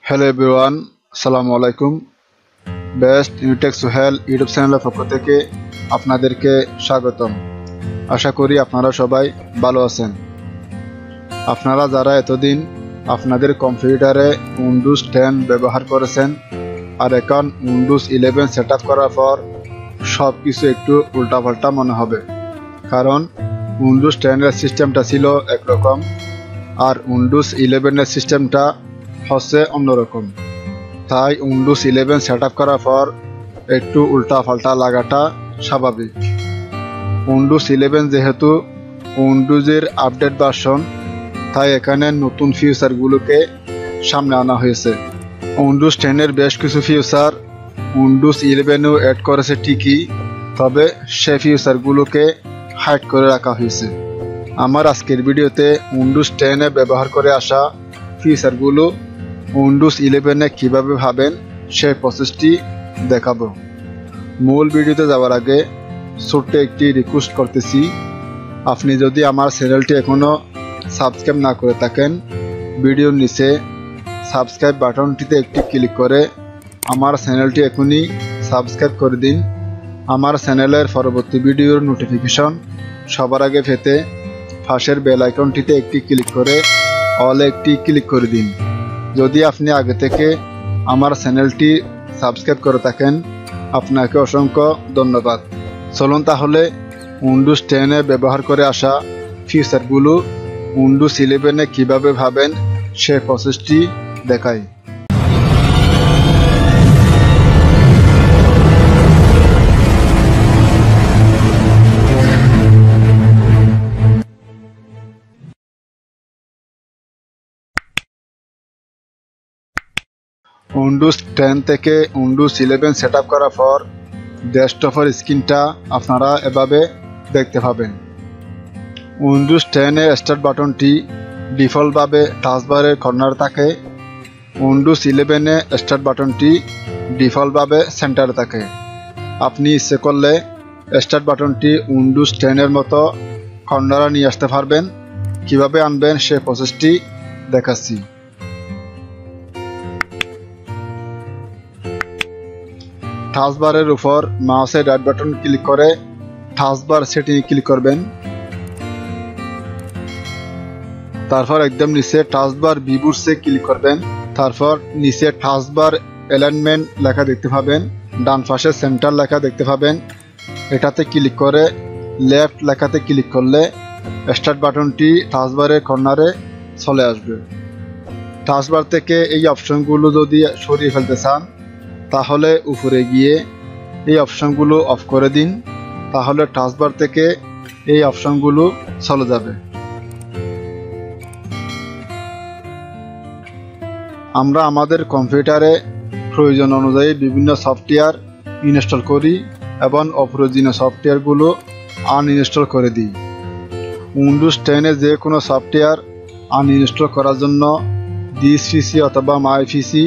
Hello everyone, আসসালামু আলাইকুম। Best ইউটেক Sohel YouTube চ্যানেলের পক্ষ থেকে আপনাদেরকে স্বাগতম। আশা করি আপনারা সবাই ভালো আছেন। আপনারা যারা এতদিন আপনাদের কম্পিউটারে উইন্ডোজ 10 ব্যবহার করেছেন আর এখন উইন্ডোজ 11 সেট আপ করার পর সব কিছু একটু উল্টাপাল্টা মনে হবে, কারণ উইন্ডোজ 10 এর সিস্টেমটা ছিল একরকম আর উইন্ডোজ 11 এর সিস্টেমটা হচ্ছে অন্যরকম। তাই উইন্ডোজ 11 সেট আপ করার পর একটু উল্টা পাল্টা লাগাটা স্বাভাবিক। উইন্ডোজ 11 যেহেতু উইন্ডোজের আপডেট ভার্সন, তাই এখানে নতুন ফিচারগুলোকে সামনে আনা হয়েছে। উইন্ডোজ 10 এর বেশ কিছু ফিচার উইন্ডোজ 11 অ্যাড করেছে ঠিকই, তবে সে ফিচারগুলোকে হাইড করে রাখা হয়েছে। আমার আজকের ভিডিওতে উইন্ডোজ 10 এ ব্যবহার করে আসা ফিচারগুলো উইন্ডোজ 11 কিভাবে ভাবেন সেই প্রসেসটি দেখাবো। মূল ভিডিওতে যাওয়ার আগে ছোট্ট একটি রিকোয়েস্ট করতেছি, আপনি যদি আমার চ্যানেলটি এখনও সাবস্ক্রাইব না করে থাকেন, ভিডিওর নিচে সাবস্ক্রাইব বাটনটিতে একটি ক্লিক করে আমার চ্যানেলটি এখনই সাবস্ক্রাইব করে দিন। আমার চ্যানেলের পরবর্তী ভিডিওর নোটিফিকেশন সবার আগে পেতে পাশের বেল আইকনটিতে একটি ক্লিক করে অল একটি ক্লিক করে দিন। যদি আপনি আগে থেকে আমার চ্যানেলটি সাবস্ক্রাইব করে থাকেন, আপনাকে অসংখ্য ধন্যবাদ। চলুন তাহলে উইন্ডোজ 10 এ ব্যবহার করে আসা ফিচারগুলো উইন্ডোজ 11 এ কীভাবে ভাবেন সে প্রসেসটি দেখাই। উইন্ডোজ 10 থেকে উইন্ডোজ 11 সেট আপ করার পর ডেস্কটপের স্ক্রিনটা আপনারা এভাবে দেখতে পাবেন। উইন্ডোজ 10 এর স্টার্ট বাটনটি ডিফল্টভাবে টাচবারের কর্নারে থাকে। উইন্ডোজ 11 এ স্টার্ট বাটনটি ডিফল্টভাবে সেন্টারে থাকে। আপনি ইচ্ছে করলে স্টার্ট বাটনটি উইন্ডোজ 10 এর মতো কর্নারে নিয়ে আসতে পারবেন। কিভাবে আনবেন সে প্রসেসটি দেখাচ্ছি। টাচবারের উপর মাউসের রাইট বাটন ক্লিক করে টাচবার সেটিং ক্লিক করবেন। তারপর একদম নিচে টাচবার ভিউসে ক্লিক করবেন। তারপর নিচে টাচবার অ্যালাইনমেন্ট লেখা দেখতে পাবেন, ডান পাশে সেন্টার লেখা দেখতে পাবেন। এটাতে ক্লিক করে লেফট লেখাতে ক্লিক করলে স্টার্ট বাটনটি টাচবারের কর্নারে চলে আসবে। টাচবার থেকে এই অপশনগুলো যদি সরিয়ে ফেলতে চান, তাহলে উপরে গিয়ে এই অপশনগুলো অফ করে দিন, তাহলে টাচবার থেকে এই অপশনগুলো চলে যাবে। আমরা আমাদের কম্পিউটারে প্রয়োজন অনুযায়ী বিভিন্ন সফটওয়্যার ইনস্টল করি এবং অপ্রয়োজনীয় সফটওয়্যারগুলো আনইনস্টল করে দিই। উইন্ডোজ 10 এ যে কোনো সফটওয়্যার আনইনস্টল করার জন্য দিস পিসি অথবা মাই পিসি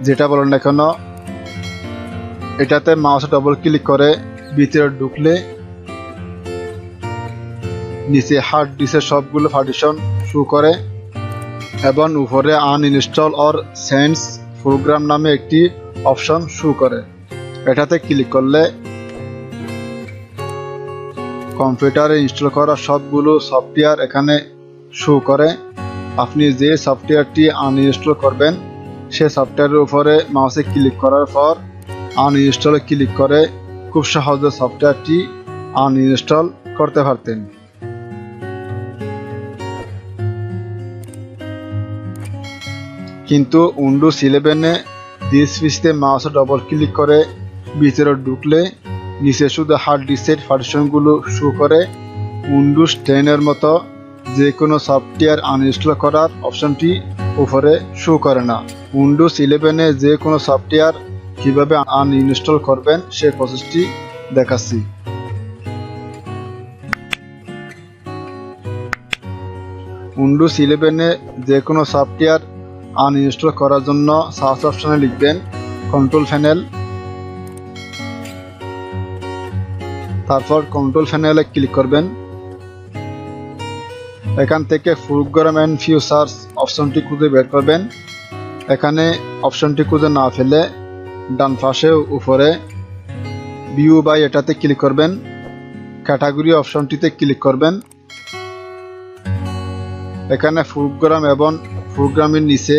যেটা বলেন না কেন, এটাতে মাউসে ডবল ক্লিক করে ভিতরে ঢুকলে নিচে হার্ড ডিস্কের সবগুলো পার্টিশন শো করে এবং উপরে আনইনস্টল অর চেঞ্জ প্রোগ্রাম নামে একটি অপশন শো করে। এটাতে ক্লিক করলে কম্পিউটারে ইনস্টল করা সবগুলো সফটওয়্যার এখানে শো করে। আপনি যে সফটওয়্যারটি আনইনস্টল করবেন সে সফটওয়্যারের উপরে মাউসে ক্লিক করার পর আনইনস্টলে ক্লিক করে খুব সহজে সফটওয়্যারটি আনইনস্টল করতে পারতেন। কিন্তু উইন্ডোজ 11 এ দিস পিসিতে মাউসে ডবল ক্লিক করে ভিতরে ঢুকলে নিচে শুধু হার্ড ডিস্কের পার্টিশনগুলো শো করে। উইন্ডোজ 10 এর মতো যে কোনো সফটওয়্যার আনইনস্টল করার অপশনটি উপরে শো করে না। উইন্ডোজ 11 এ যে কোনো সফটওয়্যার কিভাবে আনইনস্টল করবেন সেই প্রসেসটি দেখাচ্ছি। উইন্ডোজ 11 এ যে কোনো সফটওয়্যার আনইনস্টল করার জন্য সার্চ অপশনে লিখবেন কন্ট্রোল প্যানেল, তারপর কন্ট্রোল প্যানেলে ক্লিক করবেন। এখান থেকে প্রোগ্রাম এন্ড ফিচার্স অপশনটি খুঁজে বের করবেন। এখানে অপশনটি খুঁজে না ফেলে ডান পাশে উপরে ভিউ বাই এটাতে ক্লিক করবেন, ক্যাটাগরি অপশনটিতে ক্লিক করবেন। এখানে প্রোগ্রাম এবং প্রোগ্রামের নিচে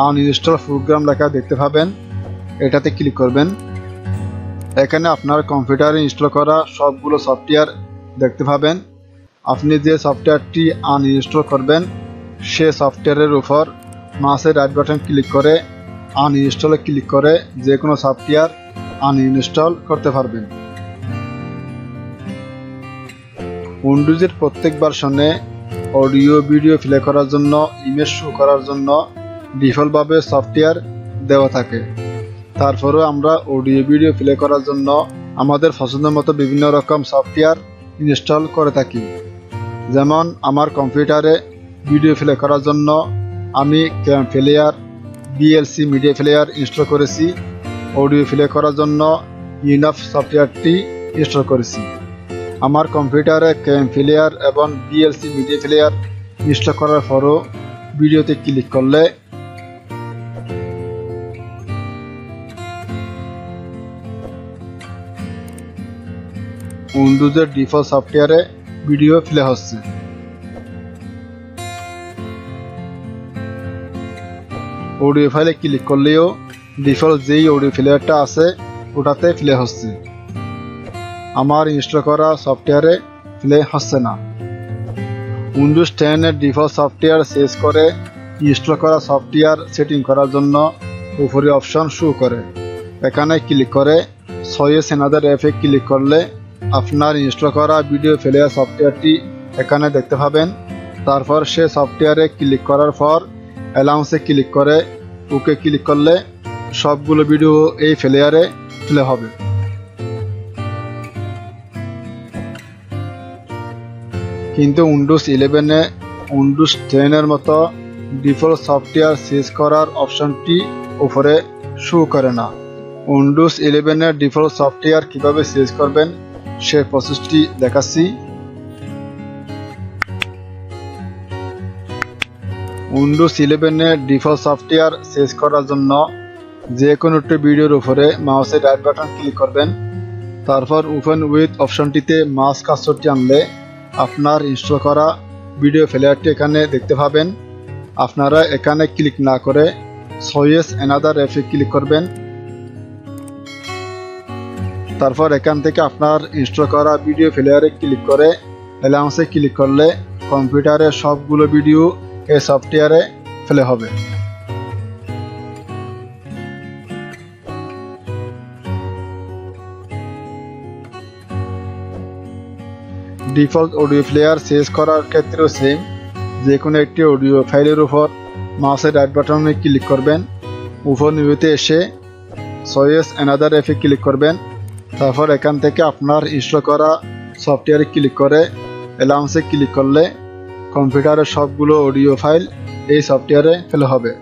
আনইনস্টল প্রোগ্রাম লেখা দেখতে পাবেন, এটাতে ক্লিক করবেন। এখানে আপনার কম্পিউটারে ইনস্টল করা সবগুলো সফটওয়্যার দেখতে পাবেন। আপনি যে সফটওয়্যারটি আনইনস্টল করবেন সে সফটওয়্যারের উপর মাউসের রাইট বাটন ক্লিক করে আনইনস্টলে ক্লিক করে যে কোনো সফটওয়্যার আনইনস্টল করতে পারবেন। উইন্ডোজের প্রত্যেক ভার্সনে অডিও ভিডিও প্লে করার জন্য, ইমেজ শো করার জন্য ডিফল্টভাবে সফটওয়্যার দেওয়া থাকে। তারপরেও আমরা অডিও ভিডিও প্লে করার জন্য আমাদের পছন্দ মতো বিভিন্ন রকম সফটওয়্যার ইনস্টল করে থাকি। যেমন আমার কম্পিউটারে ভিডিও প্লে করার জন্য আমি ক্যামপ্লেয়ার, ভিএলসি মিডিয়া প্লেয়ার ইনস্টল করেছি। অডিও প্লে করার জন্য ইনাফ সফটওয়্যারটি ইনস্টল করেছি। আমার কম্পিউটারে ক্যামপ্লেয়ার এবং ভিএলসি মিডিয়া প্লেয়ার ইনস্টল করার পরও ভিডিওতে ক্লিক করলে উইন্ডোজের ডিফল্ট সফটওয়্যারে ভিডিও প্লে হচ্ছে। অডিও ফাইলে ক্লিক করলেও ডিফল্ট যেই অডিও প্লেয়ারটা আছে ওটাতে প্লে হচ্ছে, আমার ইনস্টল করা সফটওয়্যারে প্লে হচ্ছে না। উইন্ডোজ 10 এর ডিফল্ট সফটওয়্যার শেষ করে ইনস্টল করা সফটওয়্যার সেটিং করার জন্য উপরে অপশন শো করে, এখানে ক্লিক করে চয়েস অ্যানাদার অ্যাপে ক্লিক করলে আপনার ইনস্টল করা ভিডিও প্লেয়ার সফটওয়্যারটি এখানে দেখতে পাবেন। তারপর সে সফটওয়্যারে ক্লিক করার পর অ্যালাউন্সে ক্লিক করে ওকে ক্লিক করলে সবগুলো ভিডিও এই প্লেয়ারে প্লে হবে। কিন্তু উইন্ডোজ 11 এ উইন্ডোজ 10 এর মতো ডিফল্ট সফটওয়্যার শেষ করার অপশনটি উপরে শো করে না। উইন্ডোজ 11 এর ডিফল্ট সফটওয়্যার কিভাবে শেষ করবেন সে প্রসেসটি দেখাচ্ছি। উইন্ডোজ 11 এর ডিফল্ট সফটওয়্যার শেষ করার জন্য যে কোনো একটি ভিডিওর উপরে মাউসের রাইট বাটন ক্লিক করবেন। তারপর ওপেন উইথ অপশনটিতে মাউস কার্সরটি আনলে আপনার ইনস্টল করা ভিডিও প্লেয়ারটি এখানে দেখতে পাবেন। আপনারা এখানে ক্লিক না করে চয়েস অ্যানাদার অ্যাপে ক্লিক করবেন। তারপর এখান থেকে আপনার ইনস্টল করা ভিডিও প্লেয়ারে ক্লিক করে অ্যালাউন্সে ক্লিক করলে কম্পিউটারের সবগুলো ভিডিও এই সফটওয়্যারে প্লে হবে। ডিফল্ট অডিও প্লেয়ার শেষ করার ক্ষেত্রেও সেম, যে কোনো একটি অডিও ফাইলের উপর মাউসের রাইট বাটনে ক্লিক করবেন। উপর মেনুতে এসে চয়েস অ্যানাদার অ্যাপে ক্লিক করবেন। তারপর এখান থেকে আপনার ইনস্টল করা সফটওয়্যারে ক্লিক করে অ্যালাউন্সে ক্লিক করলে কম্পিউটারের সবগুলো অডিও ফাইল এই সফটওয়্যারে প্লে হবে।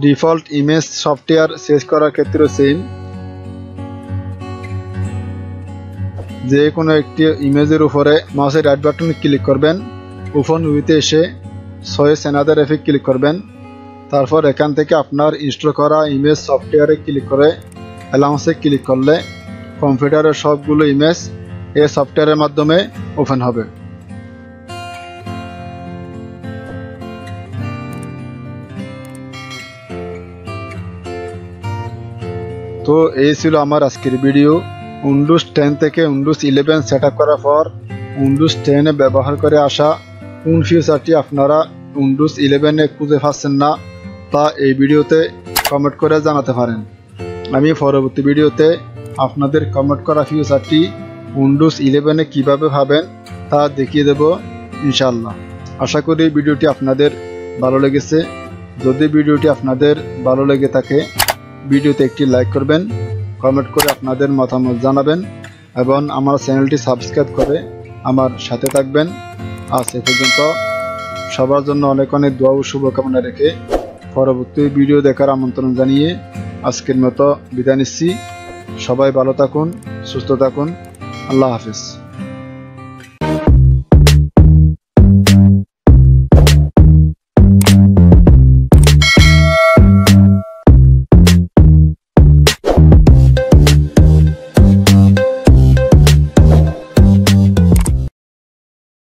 ডিফল্ট ইমেজ সফটওয়্যার শেষ করার ক্ষেত্রেও সেম, যে কোনো একটি ইমেজের উপরে মাউসের রাইট বাটনে ক্লিক করবেন। উপর মেনুতে এসে চয়েস অ্যানাদার অ্যাপে ক্লিক করবেন। তারপর এখান থেকে আপনার ইনস্টল করা ইমেজ সফটওয়্যারে ক্লিক করে অ্যালাউন্সে ক্লিক করলে কম্পিউটারের সবগুলো ইমেজ এই সফটওয়্যারের মাধ্যমে ওপেন হবে। তো এই ছিল আমার আজকের ভিডিও। উইন্ডোজ 10 থেকে উইন্ডোজ 11 সেট আপ করার পর উইন্ডোজ 10 এ ব্যবহার করে আসা কোন ফিচারটি আপনারা উইন্ডোজ 11 এ খুঁজে পাচ্ছেন না তা এই ভিডিওতে কমেন্ট করে জানাতে পারেন। আমি পরবর্তী ভিডিওতে আপনাদের কমেন্ট করা ফিচারটি উইন্ডোজ 11 এ কীভাবে পাবেন তা দেখিয়ে দেব ইনশাআল্লাহ। আশা করি ভিডিওটি আপনাদের ভালো লেগেছে। যদি ভিডিওটি আপনাদের ভালো লেগে থাকে ভিডিওতে একটি লাইক করবেন, কমেন্ট করে আপনাদের মতামত জানাবেন এবং আমার চ্যানেলটি সাবস্ক্রাইব করে আমার সাথে থাকবেন। আজ এ পর্যন্ত, সবার জন্য অনেক অনেক দোয়া ও শুভকামনা রেখে পরবর্তী ভিডিও দেখার আমন্ত্রণ জানিয়ে আজকের মতো বিদায় নিচ্ছি। সবাই ভালো থাকুন, সুস্থ থাকুন। আল্লাহ হাফেজ।